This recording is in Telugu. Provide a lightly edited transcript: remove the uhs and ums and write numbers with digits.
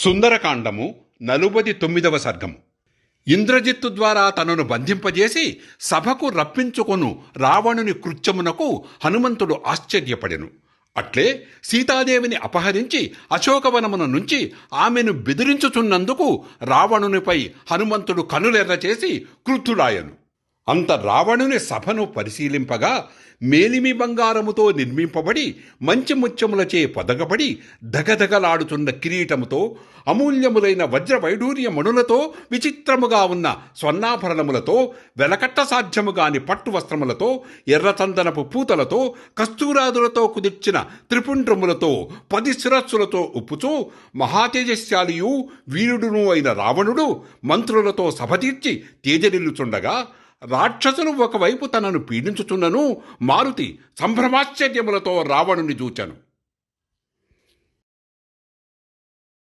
సుందరకాండము 49వ సర్గము. ఇంద్రజిత్తు ద్వారా తనను బంధింపజేసి సభకు రప్పించుకొను రావణుని కృత్యమునకు హనుమంతుడు ఆశ్చర్యపడెను. అట్లే సీతాదేవిని అపహరించి అశోకవనమున నుంచి ఆమెను బెదిరించుచున్నందుకు రావణునిపై హనుమంతుడు కనులెర్రచేసి క్రుద్ధుడాయను. అంత రావణుని సభను పరిశీలింపగా మేలిమి బంగారముతో నిర్మింపబడి మంచి ముత్యములచే పొదగబడి దగదగలాడుతున్న కిరీటముతో అమూల్యములైన వజ్ర వైడూర్య మణులతో విచిత్రముగా ఉన్న స్వర్ణాభరణములతో వెలకట్ట సాధ్యముగాని పట్టు వస్త్రములతో ఎర్రచందనపు పూతలతో కస్తూరాదులతో కుదిర్చిన త్రిపుండ్రములతో 10 శిరస్సులతో ఉప్పుచూ మహాతేజశాలియు వీరుడును అయిన రావణుడు మంత్రులతో సభ తీర్చి తేజరిల్లుచుండగా రాక్షసులు ఒకవైపు తనను పీడించుచున్నను మారుతి సంభ్రమాశ్చర్యములతో రావణుని చూచెను.